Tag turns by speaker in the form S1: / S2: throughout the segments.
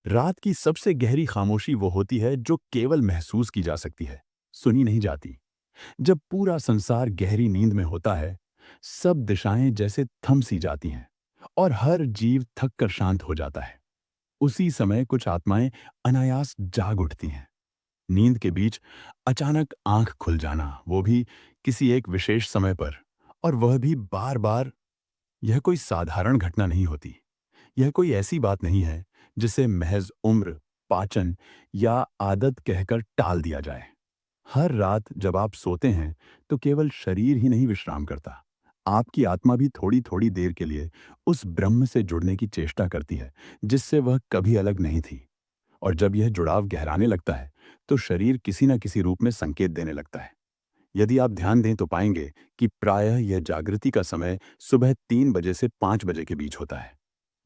S1: रात की सबसे गहरी खामोशी वो होती है जो केवल महसूस की जा सकती है, सुनी नहीं जाती। जब पूरा संसार गहरी नींद में होता है, सब दिशाएं जैसे थम सी जाती हैं और हर जीव थक कर शांत हो जाता है। उसी समय कुछ आत्माएं अनायास जाग उठती हैं। नींद के बीच अचानक आंख खुल जाना, वो भी किसी एक विशेष समय पर, और वह भी बार बार। यह कोई साधारण घटना नहीं होती। यह कोई ऐसी बात नहीं है जिसे महज उम्र, पाचन या आदत कहकर टाल दिया जाए। हर रात जब आप सोते हैं तो केवल शरीर ही नहीं विश्राम करता, आपकी आत्मा भी थोड़ी थोड़ी देर के लिए उस ब्रह्म से जुड़ने की चेष्टा करती है जिससे वह कभी अलग नहीं थी। और जब यह जुड़ाव गहराने लगता है तो शरीर किसी न किसी रूप में संकेत देने लगता है। यदि आप ध्यान दें तो पाएंगे कि प्रायः यह जागृति का समय सुबह 3 बजे से 5 बजे के बीच होता है।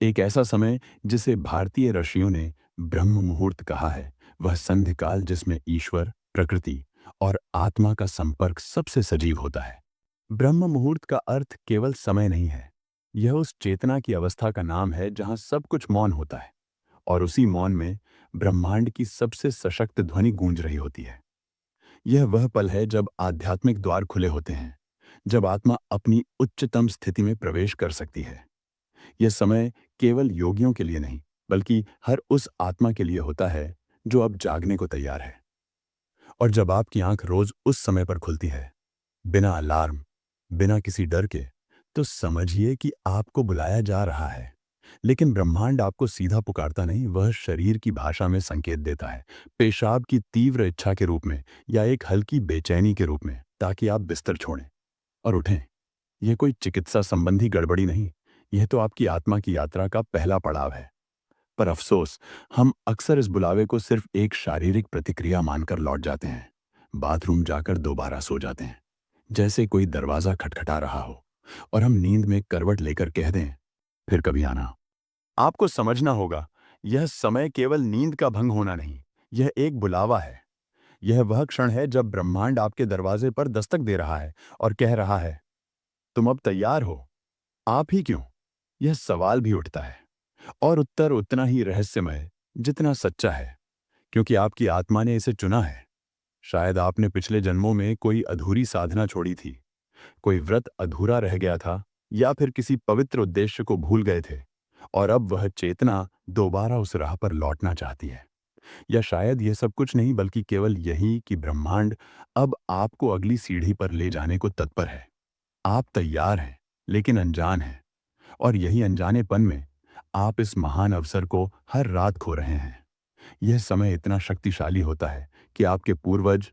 S1: एक ऐसा समय जिसे भारतीय ऋषियों ने ब्रह्म मुहूर्त कहा है। वह संध्या जिसमें ईश्वर, प्रकृति और आत्मा का संपर्क सबसे सजीव होता है। ब्रह्म मुहूर्त का अर्थ केवल समय नहीं है। यह उस चेतना की अवस्था का नाम है जहां सब कुछ मौन होता है और उसी मौन में ब्रह्मांड की सबसे सशक्त ध्वनि गूंज रही होती है। यह वह पल है जब आध्यात्मिक द्वार खुले होते हैं, जब आत्मा अपनी उच्चतम स्थिति में प्रवेश कर सकती है। यह समय केवल योगियों के लिए नहीं, बल्कि हर उस आत्मा के लिए होता है जो अब जागने को तैयार है। और जब आपकी आंख रोज उस समय पर खुलती है, बिना अलार्म, बिना किसी डर के, तो समझिए कि आपको बुलाया जा रहा है। लेकिन ब्रह्मांड आपको सीधा पुकारता नहीं, वह शरीर की भाषा में संकेत देता है, पेशाब की तीव्र इच्छा के रूप में या एक हल्की बेचैनी के रूप में, ताकि आप बिस्तर छोड़ें और उठें। यह कोई चिकित्सा संबंधी गड़बड़ी नहीं, यह तो आपकी आत्मा की यात्रा का पहला पड़ाव है। पर अफसोस, हम अक्सर इस बुलावे को सिर्फ एक शारीरिक प्रतिक्रिया मानकर लौट जाते हैं। बाथरूम जाकर दोबारा सो जाते हैं, जैसे कोई दरवाजा खटखटा रहा हो और हम नींद में करवट लेकर कह दें, फिर कभी आना। आपको समझना होगा, यह समय केवल नींद का भंग होना नहीं, यह एक बुलावा है। यह वह क्षण है जब ब्रह्मांड आपके दरवाजे पर दस्तक दे रहा है और कह रहा है, तुम अब तैयार हो। आप ही क्यों? यह सवाल भी उठता है और उत्तर उतना ही रहस्यमय जितना सच्चा है, क्योंकि आपकी आत्मा ने इसे चुना है। शायद आपने पिछले जन्मों में कोई अधूरी साधना छोड़ी थी, कोई व्रत अधूरा रह गया था, या फिर किसी पवित्र उद्देश्य को भूल गए थे, और अब वह चेतना दोबारा उस राह पर लौटना चाहती है। या शायद यह सब कुछ नहीं, बल्कि केवल यही कि ब्रह्मांड अब आपको अगली सीढ़ी पर ले जाने को तत्पर है। आप तैयार हैं, लेकिन अनजान हैं, और यही अनजानेपन में आप इस महान अवसर को हर रात खो रहे हैं। यह समय इतना शक्तिशाली होता है कि आपके पूर्वज,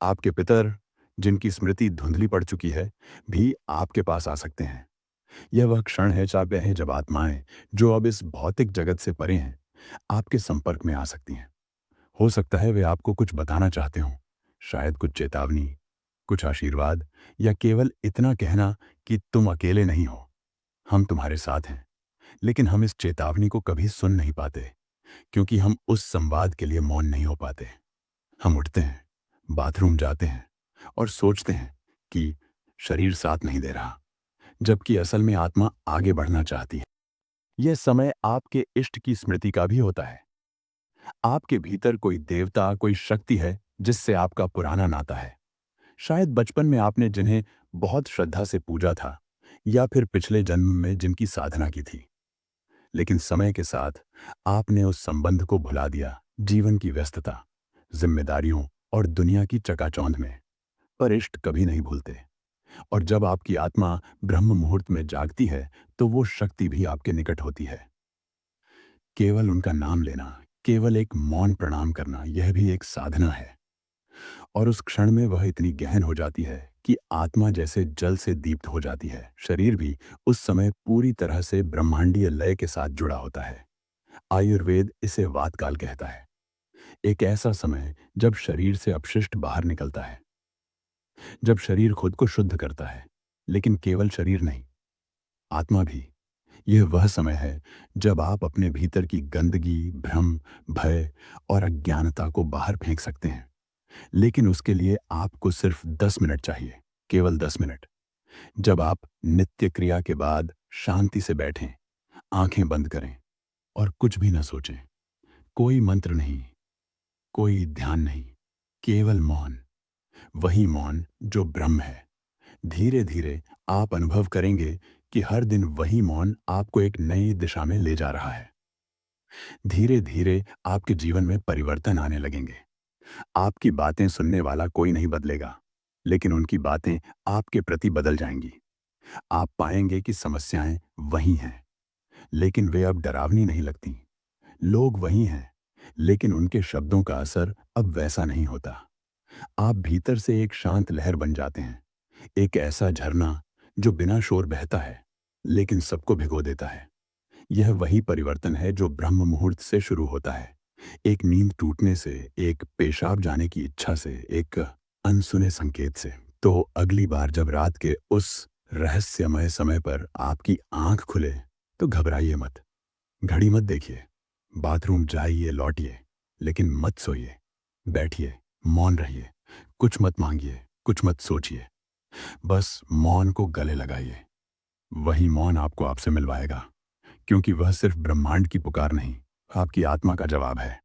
S1: आपके पितर, जिनकी स्मृति धुंधली पड़ चुकी है, भी आपके पास आ सकते हैं। यह वह क्षण है चाहते हैं जब आत्माएं, जो अब इस भौतिक जगत से परे हैं, आपके संपर्क में आ सकती हैं। हो सकता है वे आपको कुछ बताना चाहते हों, शायद कुछ चेतावनी, कुछ आशीर्वाद, या केवल इतना कहना कि तुम अकेले नहीं हो, हम तुम्हारे साथ हैं। लेकिन हम इस चेतावनी को कभी सुन नहीं पाते, क्योंकि हम उस संवाद के लिए मौन नहीं हो पाते। हम उठते हैं, बाथरूम जाते हैं और सोचते हैं कि शरीर साथ नहीं दे रहा, जबकि असल में आत्मा आगे बढ़ना चाहती है। यह समय आपके इष्ट की स्मृति का भी होता है। आपके भीतर कोई देवता, कोई शक्ति है जिससे आपका पुराना नाता है। शायद बचपन में आपने जिन्हें बहुत श्रद्धा से पूजा था, या फिर पिछले जन्म में जिनकी साधना की थी। लेकिन समय के साथ आपने उस संबंध को भुला दिया, जीवन की व्यस्तता, जिम्मेदारियों और दुनिया की चकाचौंध में। पर इष्ट कभी नहीं भूलते, और जब आपकी आत्मा ब्रह्म मुहूर्त में जागती है तो वो शक्ति भी आपके निकट होती है। केवल उनका नाम लेना, केवल एक मौन प्रणाम करना, यह भी एक साधना है। और उस क्षण में वह इतनी गहन हो जाती है कि आत्मा जैसे जल से दीप्त हो जाती है। शरीर भी उस समय पूरी तरह से ब्रह्मांडीय लय के साथ जुड़ा होता है। आयुर्वेद इसे वातकाल कहता है, एक ऐसा समय जब शरीर से अपशिष्ट बाहर निकलता है, जब शरीर खुद को शुद्ध करता है। लेकिन केवल शरीर नहीं, आत्मा भी। यह वह समय है जब आप अपने भीतर की गंदगी, भ्रम, भय और अज्ञानता को बाहर फेंक सकते हैं। लेकिन उसके लिए आपको सिर्फ 10 मिनट चाहिए, केवल 10 मिनट। जब आप नित्य क्रिया के बाद शांति से बैठें, आंखें बंद करें और कुछ भी न सोचें, कोई मंत्र नहीं, कोई ध्यान नहीं, केवल मौन। वही मौन जो ब्रह्म है। धीरे धीरे आप अनुभव करेंगे कि हर दिन वही मौन आपको एक नई दिशा में ले जा रहा है। धीरे धीरे आपके जीवन में परिवर्तन आने लगेंगे। आपकी बातें सुनने वाला कोई नहीं बदलेगा, लेकिन उनकी बातें आपके प्रति बदल जाएंगी। आप पाएंगे कि समस्याएं वही हैं, लेकिन वे अब डरावनी नहीं लगती। लोग वही हैं, लेकिन उनके शब्दों का असर अब वैसा नहीं होता। आप भीतर से एक शांत लहर बन जाते हैं, एक ऐसा झरना जो बिना शोर बहता है, लेकिन सबको भिगो देता है। यह वही परिवर्तन है जो ब्रह्म मुहूर्त से शुरू होता है। एक नींद टूटने से, एक पेशाब जाने की इच्छा से, एक अनसुने संकेत से। तो अगली बार जब रात के उस रहस्यमय समय पर आपकी आंख खुले, तो घबराइए मत, घड़ी मत देखिए, बाथरूम जाइए लौटिए, लेकिन मत सोइए। बैठिए, मौन रहिए, कुछ मत मांगिए, कुछ मत सोचिए, बस मौन को गले लगाइए। वही मौन आपको आपसे मिलवाएगा, क्योंकि वह सिर्फ ब्रह्मांड की पुकार नहीं, आपकी आत्मा का जवाब है।